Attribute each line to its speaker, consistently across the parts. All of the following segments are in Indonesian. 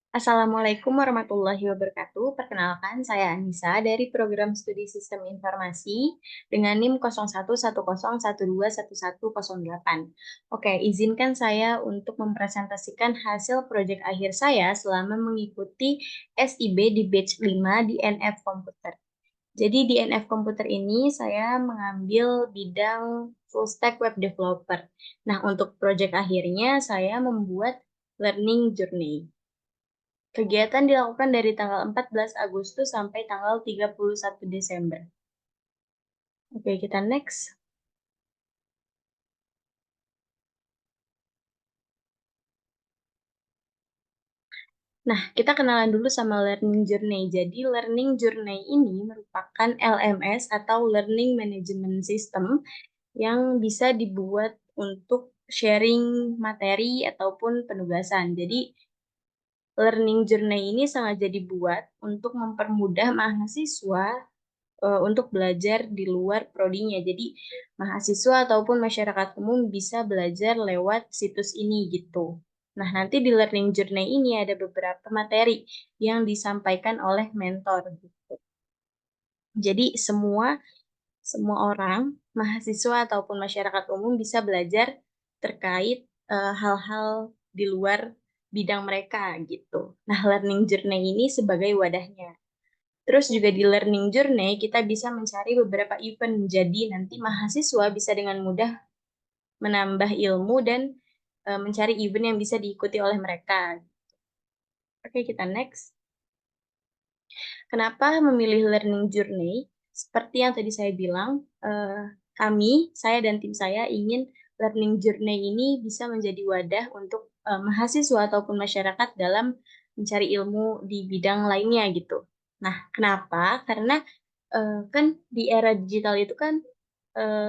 Speaker 1: Assalamualaikum warahmatullahi wabarakatuh. Perkenalkan, saya Anissa dari Program Studi Sistem Informasi dengan NIM 0110121108. Oke, izinkan saya untuk mempresentasikan hasil proyek akhir saya selama mengikuti SIB di batch 5 di NF Komputer. Jadi di NF Komputer ini saya mengambil bidang full stack web developer. Nah, untuk proyek akhirnya saya membuat learning journey. Kegiatan dilakukan dari tanggal 14 Agustus sampai tanggal 31 Desember. Oke, kita next. Nah, kita kenalan dulu sama Learning Journey. Jadi, Learning Journey ini merupakan LMS atau Learning Management System yang bisa dibuat untuk sharing materi ataupun penugasan. Jadi, Learning Journey ini sengaja dibuat untuk mempermudah mahasiswa untuk belajar di luar prodinya. Jadi mahasiswa ataupun masyarakat umum bisa belajar lewat situs ini gitu. Nah, nanti di Learning Journey ini ada beberapa materi yang disampaikan oleh mentor gitu. Jadi semua semua orang, mahasiswa ataupun masyarakat umum bisa belajar terkait hal-hal di luar bidang mereka gitu. Nah, Learning Journey ini sebagai wadahnya. Terus juga di Learning Journey kita bisa mencari beberapa event. Jadi nanti mahasiswa bisa dengan mudah menambah ilmu dan mencari event yang bisa diikuti oleh mereka. Oke, kita next. Kenapa memilih Learning Journey? Seperti yang tadi saya bilang, saya dan tim saya ingin Learning Journey ini bisa menjadi wadah untuk mahasiswa ataupun masyarakat dalam mencari ilmu di bidang lainnya gitu. Nah, kenapa? Karena kan di era digital itu kan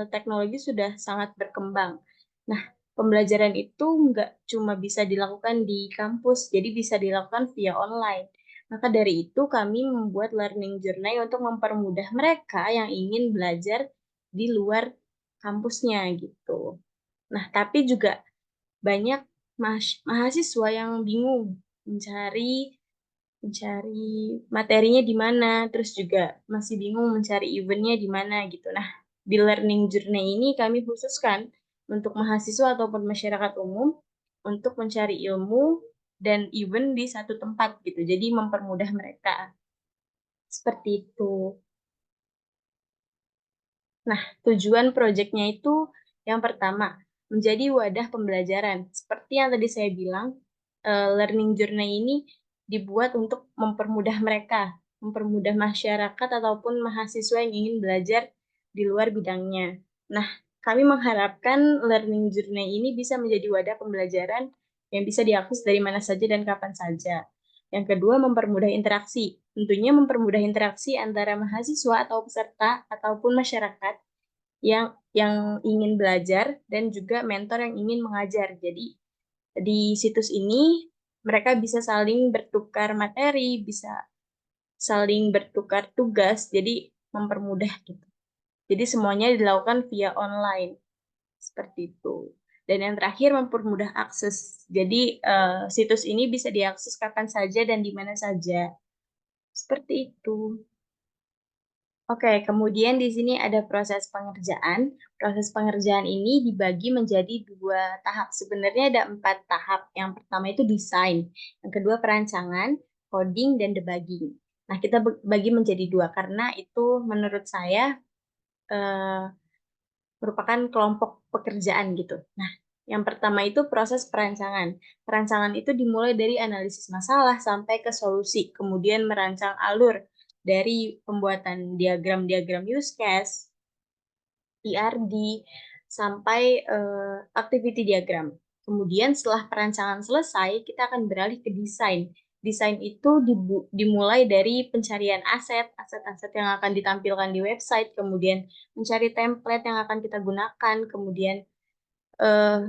Speaker 1: teknologi sudah sangat berkembang. Nah, pembelajaran itu nggak cuma bisa dilakukan di kampus, jadi bisa dilakukan via online. Maka dari itu kami membuat learning journey untuk mempermudah mereka yang ingin belajar di luar kampusnya gitu. Nah, tapi juga banyak mahasiswa yang bingung mencari mencari materinya di mana, terus juga masih bingung mencari eventnya di mana gitu. Nah, di Learning Journey ini kami khususkan untuk mahasiswa ataupun masyarakat umum untuk mencari ilmu dan event di satu tempat gitu. Jadi mempermudah mereka. Seperti itu. Nah, tujuan proyeknya itu yang pertama, menjadi wadah pembelajaran. Seperti yang tadi saya bilang, Learning Journey ini dibuat untuk mempermudah mereka, mempermudah masyarakat ataupun mahasiswa yang ingin belajar di luar bidangnya. Nah, kami mengharapkan Learning Journey ini bisa menjadi wadah pembelajaran yang bisa diakses dari mana saja dan kapan saja. Yang kedua, mempermudah interaksi. Tentunya mempermudah interaksi antara mahasiswa atau peserta ataupun masyarakat yang ingin belajar dan juga mentor yang ingin mengajar. Jadi di situs ini mereka bisa saling bertukar materi, bisa saling bertukar tugas, jadi mempermudah gitu. Jadi semuanya dilakukan via online seperti itu. Dan yang terakhir mempermudah akses. Jadi situs ini bisa diakses kapan saja dan di mana saja. Seperti itu. Oke, kemudian di sini ada proses pengerjaan. Proses pengerjaan ini dibagi menjadi dua tahap. Sebenarnya ada 4 tahap. Yang pertama itu desain, yang kedua perancangan, coding, dan debugging. Nah, kita bagi menjadi dua karena itu menurut saya eh, merupakan kelompok pekerjaan gitu. Nah, yang pertama itu proses perancangan. Perancangan itu dimulai dari analisis masalah sampai ke solusi, kemudian merancang alur dari pembuatan diagram-diagram use case, ERD, sampai activity diagram. Kemudian setelah perancangan selesai, kita akan beralih ke desain. Desain itu dimulai dari pencarian aset, aset-aset yang akan ditampilkan di website, kemudian mencari template yang akan kita gunakan, kemudian eh,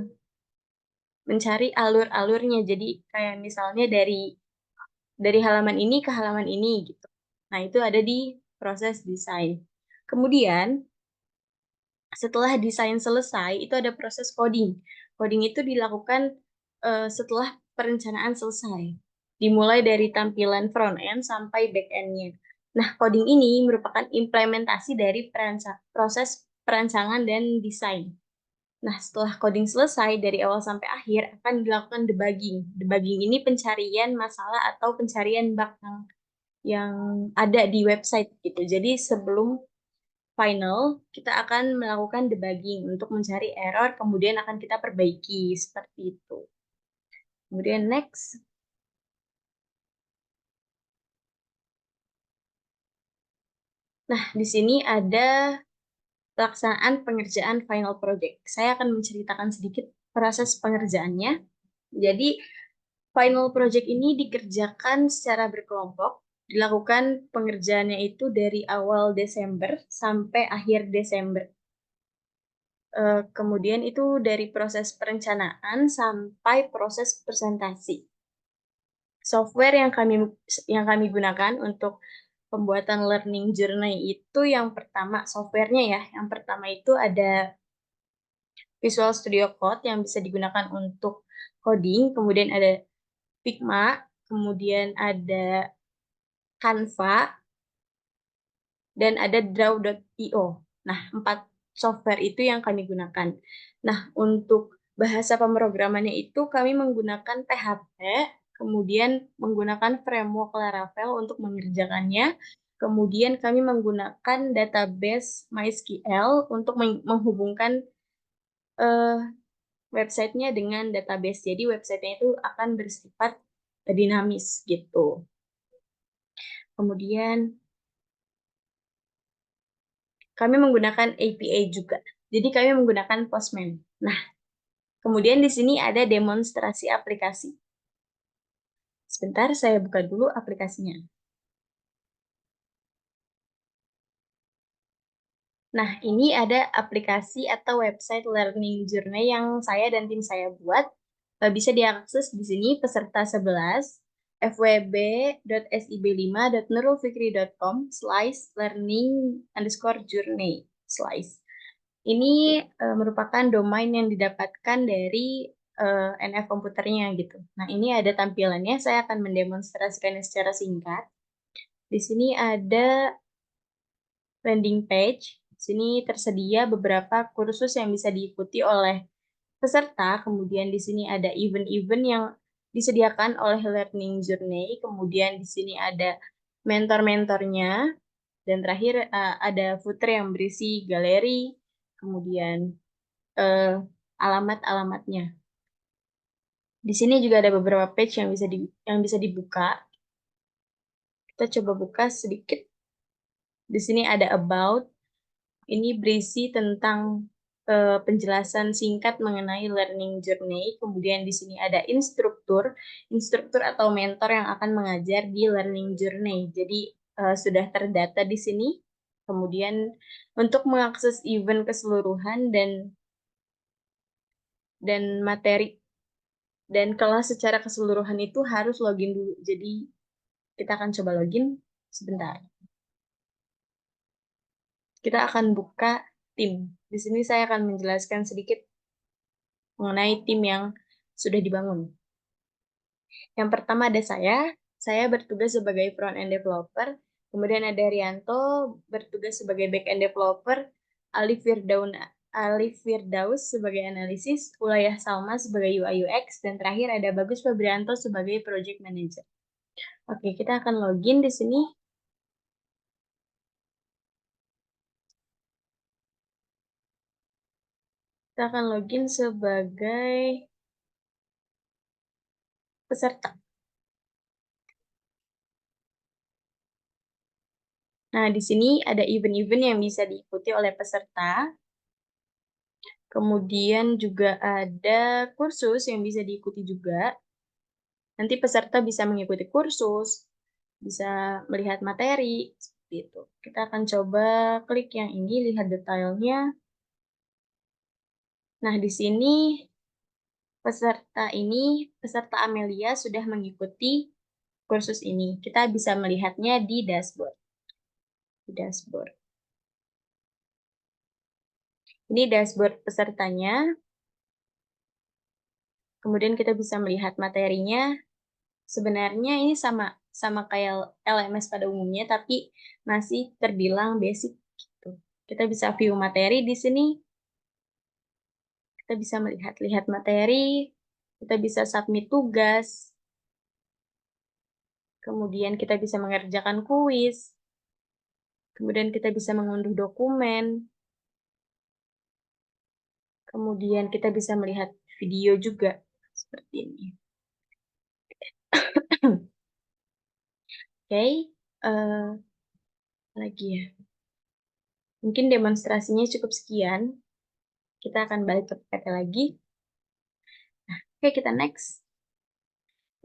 Speaker 1: mencari alur-alurnya. Jadi kayak misalnya dari halaman ini ke halaman ini gitu. Nah, itu ada di proses desain. Kemudian setelah desain selesai, itu ada proses coding. Coding itu dilakukan setelah perencanaan selesai. dimulai dari tampilan front-end sampai back-end-nya. Nah, coding ini merupakan implementasi dari proses perancangan dan desain. Nah, setelah coding selesai dari awal sampai akhir akan dilakukan debugging. Debugging ini pencarian masalah atau pencarian bug yang ada di website gitu. Jadi sebelum final, kita akan melakukan debugging untuk mencari error, kemudian akan kita perbaiki seperti itu. Kemudian next. Nah, di sini ada pelaksanaan pengerjaan final project. Saya akan menceritakan sedikit proses pengerjaannya. Jadi, final project ini dikerjakan secara berkelompok. Dilakukan pengerjaannya itu dari awal Desember sampai akhir Desember. Kemudian itu dari proses perencanaan sampai proses presentasi. Software yang kami gunakan untuk pembuatan learning journey itu yang pertama softwarenya ya. Yang pertama itu ada Visual Studio Code yang bisa digunakan untuk coding, kemudian ada Figma, kemudian ada Canva, dan ada Draw.io. Nah, 4 software itu yang kami gunakan. Nah, untuk bahasa pemrogramannya itu kami menggunakan PHP, kemudian menggunakan framework Laravel untuk mengerjakannya, kemudian kami menggunakan database MySQL untuk menghubungkan eh, websitenya dengan database. Jadi websitenya itu akan bersifat dinamis gitu. Kemudian kami menggunakan API juga. Jadi kami menggunakan Postman. Nah, kemudian di sini ada demonstrasi aplikasi. Sebentar, saya buka dulu aplikasinya. Nah, ini ada aplikasi atau website learning journey yang saya dan tim saya buat. Bisa diakses di sini peserta 11 fwb.sib5.nurulfikri.com/learning_journey. Ini merupakan domain yang didapatkan dari NF komputernya gitu. Nah, ini ada tampilannya. Saya akan mendemonstrasikannya secara singkat. Di sini ada landing page. Di sini tersedia beberapa kursus yang bisa diikuti oleh peserta. Kemudian di sini ada event-event yang disediakan oleh Learning Journey. Kemudian di sini ada mentor-mentornya. Dan terakhir ada footer yang berisi galeri, kemudian eh, alamat-alamatnya. Di sini juga ada beberapa page yang bisa dibuka. Kita coba buka sedikit. Di sini ada about. Ini berisi tentang penjelasan singkat mengenai learning journey. Kemudian di sini ada instruktur atau mentor yang akan mengajar di learning journey. Jadi sudah terdata di sini. Kemudian untuk mengakses event keseluruhan dan materi dan kelas secara keseluruhan itu harus login dulu. Jadi kita akan coba login sebentar. Kita akan buka tim. Di sini saya akan menjelaskan sedikit mengenai tim yang sudah dibangun. Yang pertama ada saya bertugas sebagai front-end developer, kemudian ada Rianto bertugas sebagai back-end developer, Alif Firdaus sebagai analisis, Ulayah Salma sebagai UI UX, dan terakhir ada Bagus Febrianto sebagai project manager. Oke, kita akan login di sini. Kita akan login sebagai peserta. Nah, di sini ada event-event yang bisa diikuti oleh peserta. Kemudian juga ada kursus yang bisa diikuti juga. Nanti peserta bisa mengikuti kursus, bisa melihat materi, seperti itu. Kita akan coba klik yang ini, lihat detailnya. Nah, di sini peserta Amelia sudah mengikuti kursus ini. Kita bisa melihatnya di dashboard. Ini dashboard pesertanya. Kemudian kita bisa melihat materinya Sebenarnya ini sama sama kayak LMS pada umumnya, tapi masih terbilang basic gitu. Kita bisa view materi di sini, kita bisa melihat-lihat materi, kita bisa submit tugas, kemudian kita bisa mengerjakan kuis, kemudian kita bisa mengunduh dokumen, kemudian kita bisa melihat video juga seperti ini. Oke, lagi ya. Mungkin demonstrasinya cukup sekian. Kita akan balik ke PPT lagi. Oke, kita next.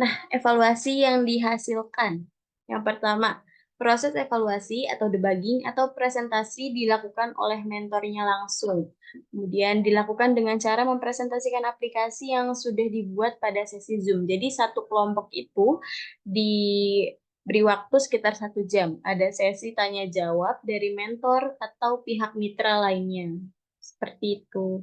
Speaker 1: Nah, evaluasi yang dihasilkan. Yang pertama, proses evaluasi atau debugging atau presentasi dilakukan oleh mentornya langsung. Kemudian dilakukan dengan cara mempresentasikan aplikasi yang sudah dibuat pada sesi Zoom. Jadi satu kelompok itu diberi waktu sekitar 1 jam. Ada sesi tanya jawab dari mentor atau pihak mitra lainnya. Seperti itu.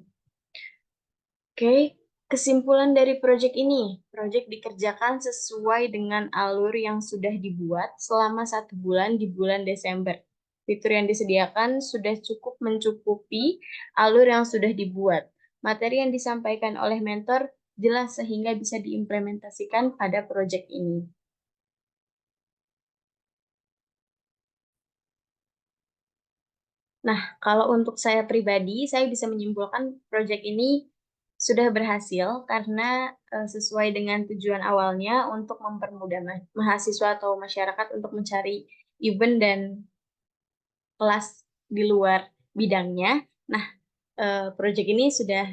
Speaker 1: Oke, kesimpulan dari proyek ini. Proyek dikerjakan sesuai dengan alur yang sudah dibuat selama 1 bulan di bulan Desember. Fitur yang disediakan sudah cukup mencukupi alur yang sudah dibuat. Materi yang disampaikan oleh mentor jelas sehingga bisa diimplementasikan pada proyek ini. Nah, kalau untuk saya pribadi, saya bisa menyimpulkan proyek ini sudah berhasil karena sesuai dengan tujuan awalnya untuk mempermudah mahasiswa atau masyarakat untuk mencari event dan kelas di luar bidangnya. Nah, proyek ini sudah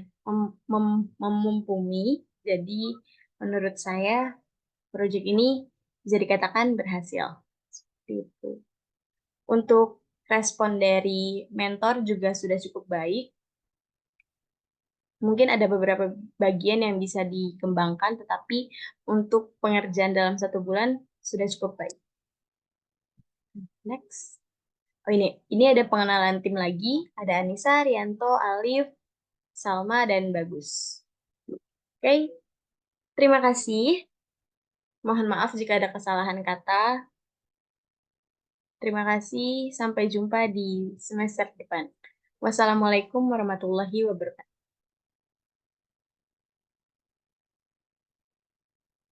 Speaker 1: memumpuni, jadi menurut saya proyek ini bisa dikatakan berhasil. Seperti itu. Untuk respon dari mentor juga sudah cukup baik. Mungkin ada beberapa bagian yang bisa dikembangkan, tetapi untuk pengerjaan dalam 1 bulan sudah cukup baik. Next. Oh ini ada pengenalan tim lagi. Ada Anissa, Rianto, Alif, Salma, dan Bagus. Oke, terima kasih. Mohon maaf jika ada kesalahan kata. Terima kasih. Sampai jumpa di semester depan. Wassalamualaikum warahmatullahi wabarakatuh.